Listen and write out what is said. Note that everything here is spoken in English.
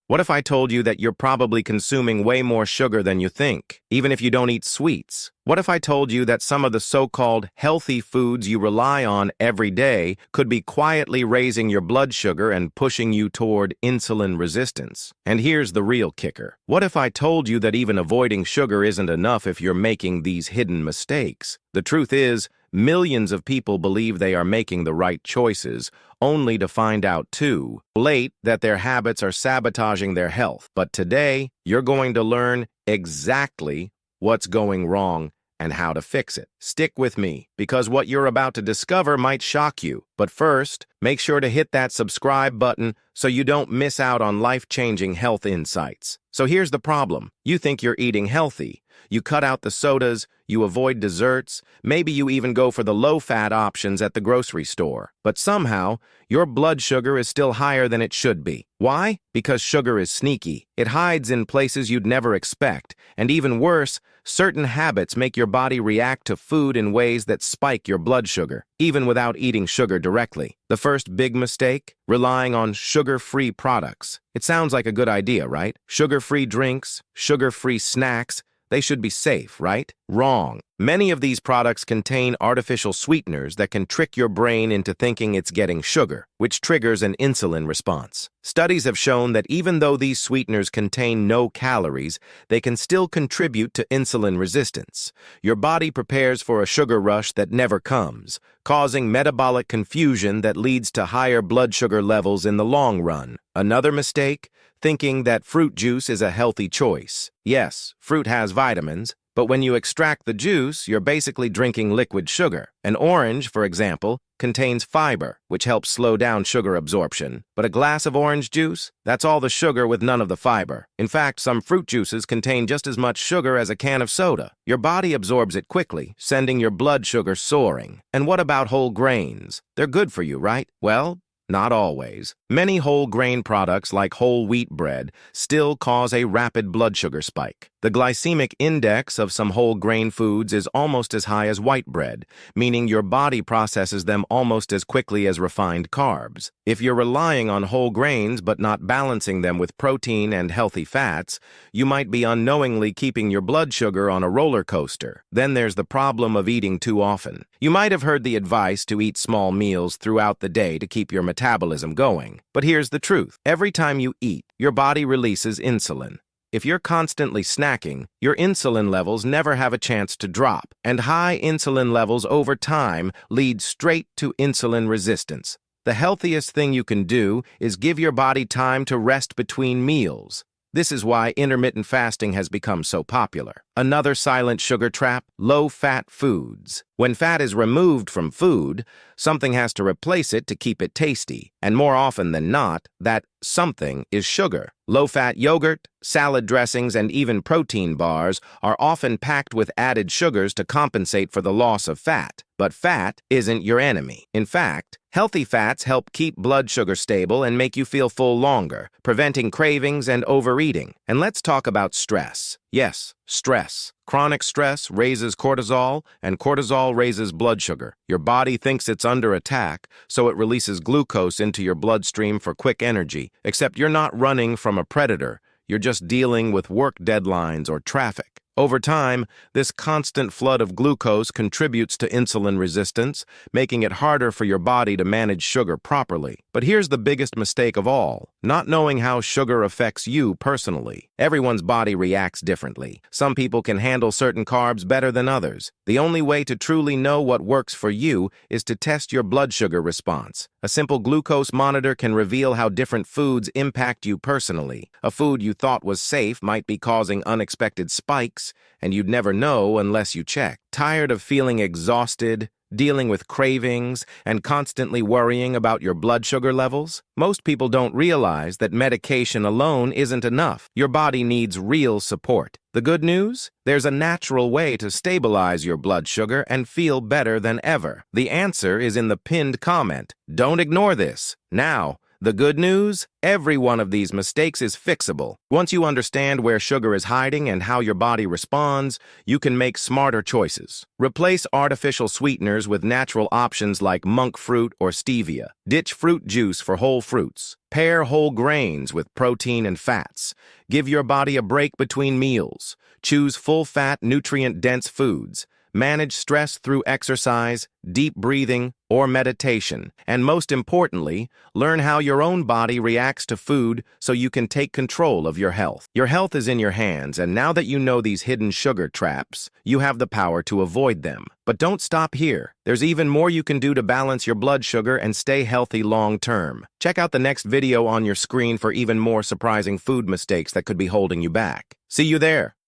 What if I told you that you're probably consuming way more sugar than you think, even if you don't eat sweets? What if I told you that some of the so-called healthy foods you rely on every day could be quietly raising your blood sugar and pushing you toward insulin resistance? And here's the real kicker. What if I told you that even avoiding sugar isn't enough if you're making these hidden mistakes? The truth is, millions of people believe they are making the right choices, only to find out too late that their habits are sabotaging their health. But today, you're going to learn exactly what's going wrong and how to fix it. Stick with me, because what you're about to discover might shock you. But first, make sure to hit that subscribe button so you don't miss out on life-changing health insights. So here's the problem. You think you're eating healthy. You cut out the sodas, you avoid desserts, maybe you even go for the low-fat options at the grocery store. But somehow, your blood sugar is still higher than it should be. Why? Because sugar is sneaky. It hides in places you'd never expect. And even worse, certain habits make your body react to food in ways that spike your blood sugar, even without eating sugar directly. The first big mistake? Relying on sugar-free products. It sounds like a good idea, right? Sugar-free drinks, sugar-free snacks, they should be safe, right? Wrong. Many of these products contain artificial sweeteners that can trick your brain into thinking it's getting sugar, which triggers an insulin response. Studies have shown that even though these sweeteners contain no calories, they can still contribute to insulin resistance. Your body prepares for a sugar rush that never comes, causing metabolic confusion that leads to higher blood sugar levels in the long run. Another mistake? Thinking that fruit juice is a healthy choice. Yes, fruit has vitamins, but when you extract the juice, you're basically drinking liquid sugar. An orange, for example, contains fiber, which helps slow down sugar absorption. But a glass of orange juice? That's all the sugar with none of the fiber. In fact, some fruit juices contain just as much sugar as a can of soda. Your body absorbs it quickly, sending your blood sugar soaring. And what about whole grains? They're good for you, right? Well, not always. Many whole grain products like whole wheat bread still cause a rapid blood sugar spike. The glycemic index of some whole grain foods is almost as high as white bread, meaning your body processes them almost as quickly as refined carbs. If you're relying on whole grains but not balancing them with protein and healthy fats, you might be unknowingly keeping your blood sugar on a roller coaster. Then there's the problem of eating too often. You might have heard the advice to eat small meals throughout the day to keep your metabolism going. But here's the truth. Every time you eat, your body releases insulin. If you're constantly snacking, your insulin levels never have a chance to drop, and high insulin levels over time lead straight to insulin resistance. The healthiest thing you can do is give your body time to rest between meals. This is why intermittent fasting has become so popular. Another silent sugar trap: low-fat foods. When fat is removed from food, something has to replace it to keep it tasty. And more often than not, that something is sugar. Low-fat yogurt, salad dressings, and even protein bars are often packed with added sugars to compensate for the loss of fat. But fat isn't your enemy. In fact, healthy fats help keep blood sugar stable and make you feel full longer, preventing cravings and overeating. And let's talk about stress. Yes, stress. Chronic stress raises cortisol, and cortisol raises blood sugar. Your body thinks it's under attack, so it releases glucose into your bloodstream for quick energy. Except you're not running from a predator. You're just dealing with work deadlines or traffic. Over time, this constant flood of glucose contributes to insulin resistance, making it harder for your body to manage sugar properly. But here's the biggest mistake of all: not knowing how sugar affects you personally. Everyone's body reacts differently. Some people can handle certain carbs better than others. The only way to truly know what works for you is to test your blood sugar response. A simple glucose monitor can reveal how different foods impact you personally. A food you thought was safe might be causing unexpected spikes, and you'd never know unless you check. Tired of feeling exhausted, dealing with cravings, and constantly worrying about your blood sugar levels? Most people don't realize that medication alone isn't enough. Your body needs real support. The good news? There's a natural way to stabilize your blood sugar and feel better than ever. The answer is in the pinned comment. Don't ignore this. Now, The good news? Every one of these mistakes is fixable. Once you understand where sugar is hiding and how your body responds, you can make smarter choices. Replace artificial sweeteners with natural options like monk fruit or stevia. Ditch fruit juice for whole fruits. Pair whole grains with protein and fats. Give your body a break between meals. Choose full-fat, nutrient-dense foods. Manage stress through exercise, deep breathing, or meditation. And most importantly, learn how your own body reacts to food so you can take control of your health. Your health is in your hands, and now that you know these hidden sugar traps, you have the power to avoid them. But don't stop here. There's even more you can do to balance your blood sugar and stay healthy long term. Check out the next video on your screen for even more surprising food mistakes that could be holding you back. See you there.